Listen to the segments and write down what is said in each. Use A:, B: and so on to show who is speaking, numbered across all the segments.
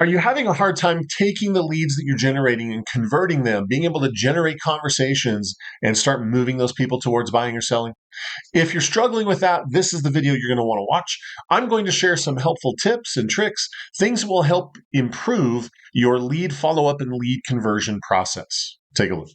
A: Are you having a hard time taking the leads that you're generating and converting them, being able to generate conversations and start moving those people towards buying or selling? If you're struggling with that, this is the video you're going to want to watch. I'm going to share some helpful tips and tricks, things that will help improve your lead follow-up and lead conversion process. Take a look.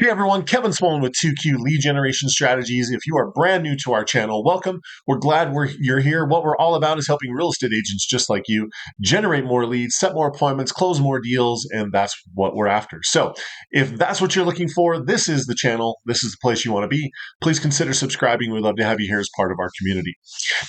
A: Hey everyone, Kevin Smullin with 2Q Lead Generation Strategies. If you are brand new to our channel, welcome. We're glad you're here. What we're all about is helping real estate agents just like you generate more leads, set more appointments, close more deals, and that's what we're after. So if that's what you're looking for, this is the channel. This is the place you want to be. Please consider subscribing. We'd love to have you here as part of our community.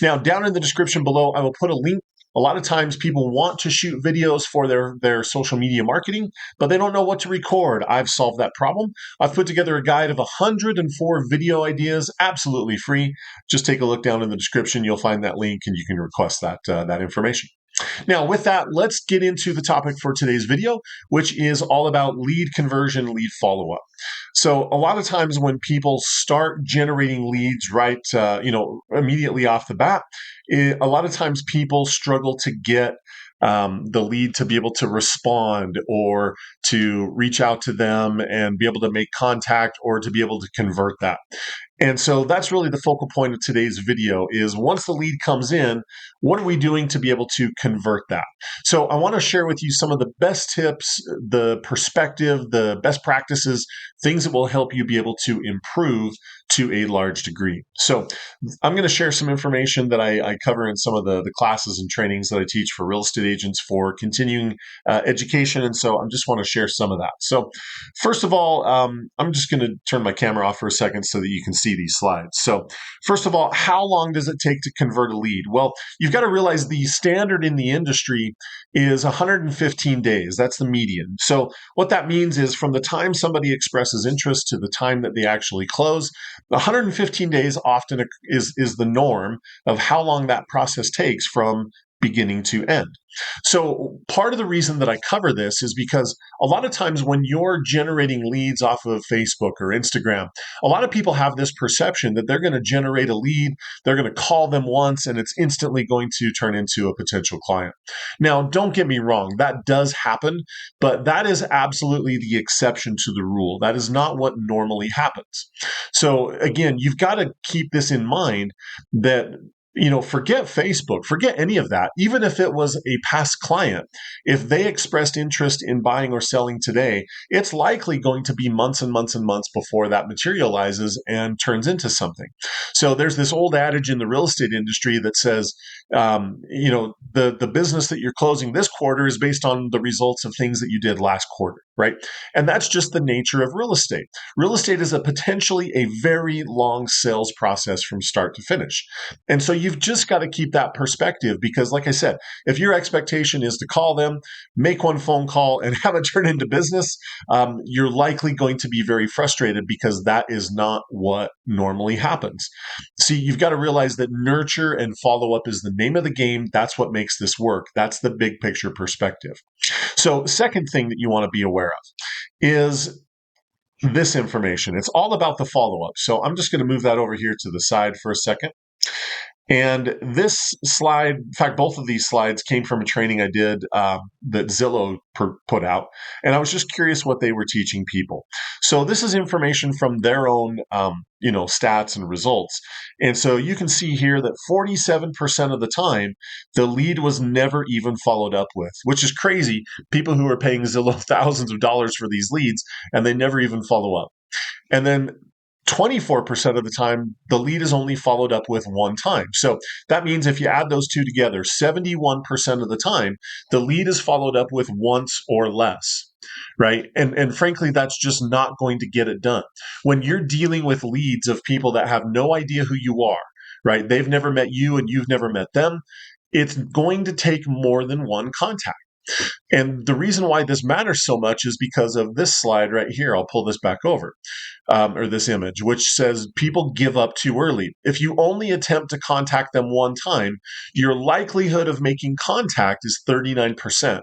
A: Now, down in the description below, I will put a link. A lot of times people want to shoot videos for their social media marketing, but they don't know what to record. I've solved that problem. I've put together a guide of 104 video ideas, absolutely free. Just take a look down in the description. You'll find that link and you can request that information. Now, with that, let's get into the topic for today's video, which is all about lead conversion, lead follow-up. So a lot of times when people start generating leads immediately off the bat, a lot of times people struggle to get the lead to be able to respond or to reach out to them and be able to make contact or to be able to convert that. And so that's really the focal point of today's video is once the lead comes in, what are we doing to be able to convert that? So I want to share with you some of the best tips, the perspective, the best practices, things that will help you be able to improve to a large degree. So I'm going to share some information that I cover in some of the classes and trainings that I teach for real estate agents for continuing education. And so I just want to share some of that. So first of all, I'm just going to turn my camera off for a second so that you can see these slides. So first of all, how long does it take to convert a lead? Well, you've got to realize the standard in the industry is 115 days. That's the median. So what that means is from the time somebody expresses interest to the time that they actually close, 115 days often is the norm of how long that process takes from beginning to end. So part of the reason that I cover this is because a lot of times when you're generating leads off of Facebook or Instagram, a lot of people have this perception that they're going to generate a lead, they're going to call them once, and it's instantly going to turn into a potential client. Now, don't get me wrong, that does happen, but that is absolutely the exception to the rule. That is not what normally happens. So again, you've got to keep this in mind that forget Facebook, forget any of that. Even if it was a past client, if they expressed interest in buying or selling today, it's likely going to be months and months and months before that materializes and turns into something. So there's this old adage in the real estate industry that says, the business that you're closing this quarter is based on the results of things that you did last quarter, right? And that's just the nature of real estate. Real estate is potentially a very long sales process from start to finish. And so you've just got to keep that perspective because, like I said, if your expectation is to call them, make one phone call, and have it turn into business, you're likely going to be very frustrated because that is not what normally happens. See, you've got to realize that nurture and follow up is the name of the game. That's what makes this work. That's the big picture perspective. So, second thing that you want to be aware of is this information. It's all about the follow up. So I'm just going to move that over here to the side for a second. And this slide, in fact, both of these slides came from a training I did that Zillow put out. And I was just curious what they were teaching people. So this is information from their own, stats and results. And so you can see here that 47% of the time, the lead was never even followed up with, which is crazy. People who are paying Zillow thousands of dollars for these leads, and they never even follow up. And then 24% of the time, the lead is only followed up with one time. So that means if you add those two together, 71% of the time, the lead is followed up with once or less, right? And frankly, that's just not going to get it done. When you're dealing with leads of people that have no idea who you are, right? They've never met you and you've never met them. It's going to take more than one contact. And the reason why this matters so much is because of this slide right here. I'll pull this back over, or this image, which says people give up too early. If you only attempt to contact them one time, your likelihood of making contact is 39%.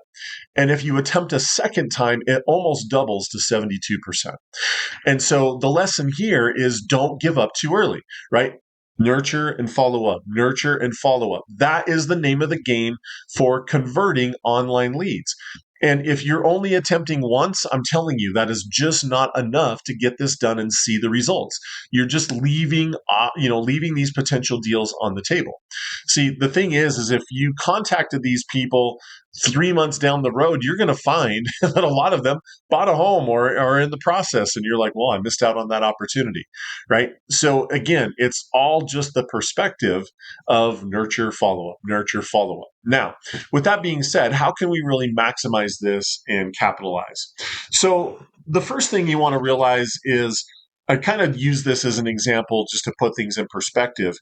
A: And if you attempt a second time, it almost doubles to 72%. And so the lesson here is don't give up too early, right? Nurture and follow up, nurture and follow up. That is the name of the game for converting online leads. And if you're only attempting once, I'm telling you, that is just not enough to get this done and see the results. You're just leaving these potential deals on the table. See, the thing is if you contacted these people 3 months down the road, you're going to find that a lot of them bought a home or are in the process. And you're like, well, I missed out on that opportunity, right? So again, it's all just the perspective of nurture, follow up, nurture, follow up. Now, with that being said, how can we really maximize this and capitalize? So the first thing you want to realize is, I kind of use this as an example just to put things in perspective,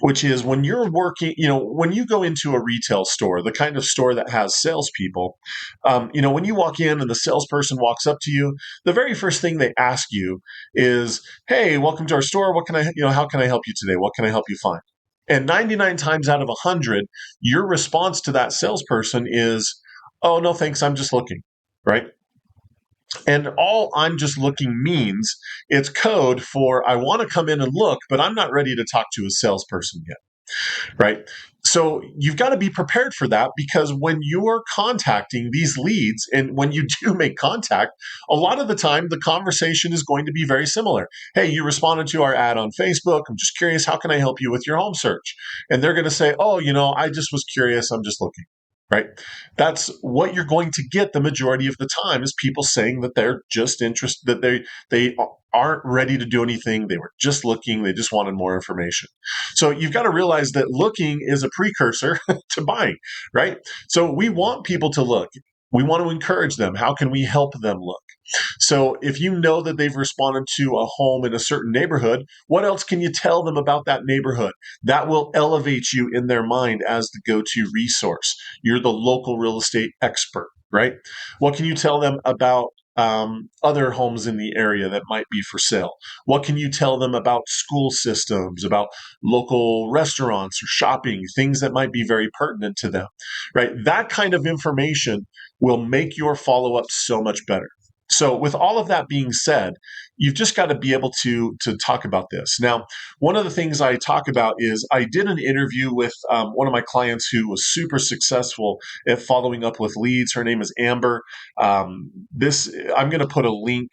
A: which is when you're working, when you go into a retail store, the kind of store that has salespeople, when you walk in and the salesperson walks up to you, the very first thing they ask you is, "Hey, welcome to our store. What can how can I help you today? What can I help you find?" And 99 times out of 100, your response to that salesperson is, "Oh, no, thanks. I'm just looking." Right? And all "I'm just looking" means it's code for I want to come in and look, but I'm not ready to talk to a salesperson yet. Right? So you've got to be prepared for that, because when you are contacting these leads and when you do make contact, a lot of the time the conversation is going to be very similar. "Hey, you responded to our ad on Facebook. I'm just curious, how can I help you with your home search?" And they're going to say, "Oh, I just was curious. I'm just looking." Right? That's what you're going to get the majority of the time, is people saying that they're just interested, that they aren't ready to do anything. They were just looking. They just wanted more information. So you've got to realize that looking is a precursor to buying, right? So we want people to look. We want to encourage them. How can we help them look? So if you know that they've responded to a home in a certain neighborhood, what else can you tell them about that neighborhood? That will elevate you in their mind as the go-to resource. You're the local real estate expert, right? What can you tell them about other homes in the area that might be for sale? What can you tell them about school systems, about local restaurants or shopping, things that might be very pertinent to them, right? That kind of information will make your follow-up so much better. So with all of that being said, you've just got to be able to talk about this. Now, one of the things I talk about is I did an interview with one of my clients who was super successful at following up with leads. Her name is Amber. This I'm going to put a link.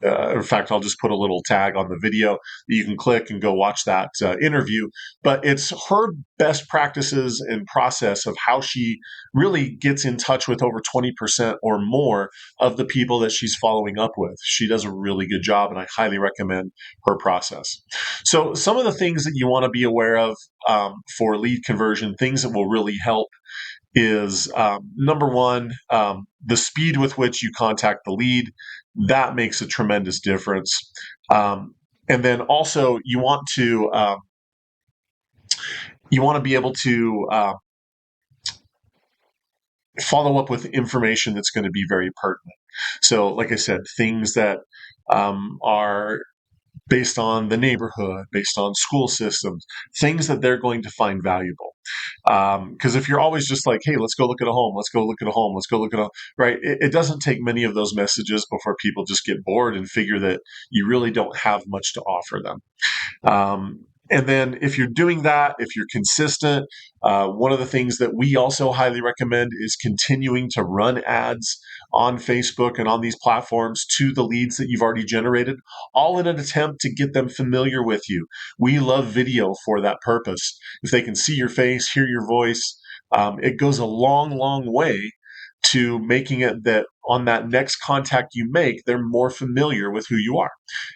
A: In fact, I'll just put a little tag on the video that you can click and go watch that interview. But it's her best practices and process of how she really gets in touch with over 20% or more of the people that she's following up with. She does a really good job, and I highly recommend her process. So some of the things that you want to be aware of for lead conversion, things that will really help, is number one, the speed with which you contact the lead. That makes a tremendous difference. And then also you want to be able to follow up with information that's going to be very pertinent. So, like I said, things that are based on the neighborhood, based on school systems, things that they're going to find valuable. Because if you're always just like, "Hey, let's go look at a home, let's go look at a home, let's go look at a," right? It doesn't take many of those messages before people just get bored and figure that you really don't have much to offer them. And then if you're doing that, if you're consistent, one of the things that we also highly recommend is continuing to run ads on Facebook and on these platforms to the leads that you've already generated, all in an attempt to get them familiar with you. We love video for that purpose. If they can see your face, hear your voice, it goes a long, long way to making it that on that next contact you make, they're more familiar with who you are.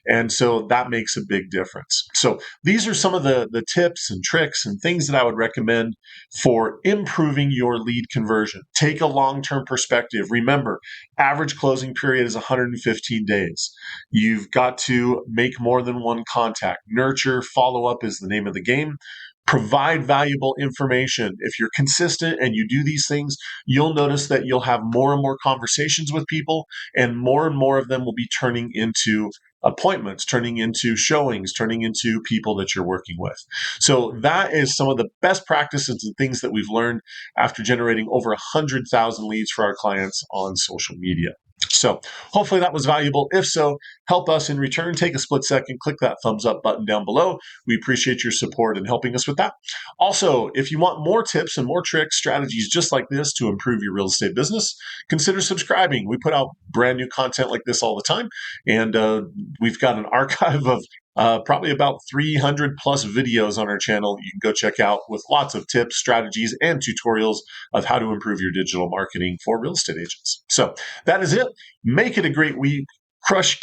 A: And so that makes a big difference. So these are some of the tips and tricks and things that I would recommend for improving your lead conversion. Take a long-term perspective. Remember, average closing period is 115 days. You've got to make more than one contact. Nurture, follow up is the name of the game. Provide valuable information. If you're consistent and you do these things, you'll notice that you'll have more and more conversations with people, and more of them will be turning into appointments, turning into showings, turning into people that you're working with. So that is some of the best practices and things that we've learned after generating over 100,000 leads for our clients on social media. So hopefully that was valuable. If so, help us in return. Take a split second, click that thumbs up button down below. We appreciate your support and helping us with that. Also, if you want more tips and more tricks, strategies just like this to improve your real estate business, consider subscribing. We put out brand new content like this all the time, and we've got an archive of probably about 300 plus videos on our channel you can go check out with lots of tips, strategies, and tutorials of how to improve your digital marketing for real estate agents. So that is it. Make it a great week.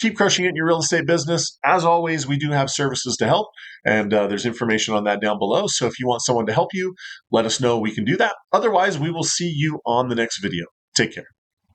A: Keep crushing it in your real estate business. As always, we do have services to help, and there's information on that down below. So if you want someone to help you, let us know. We can do that. Otherwise, we will see you on the next video. Take care.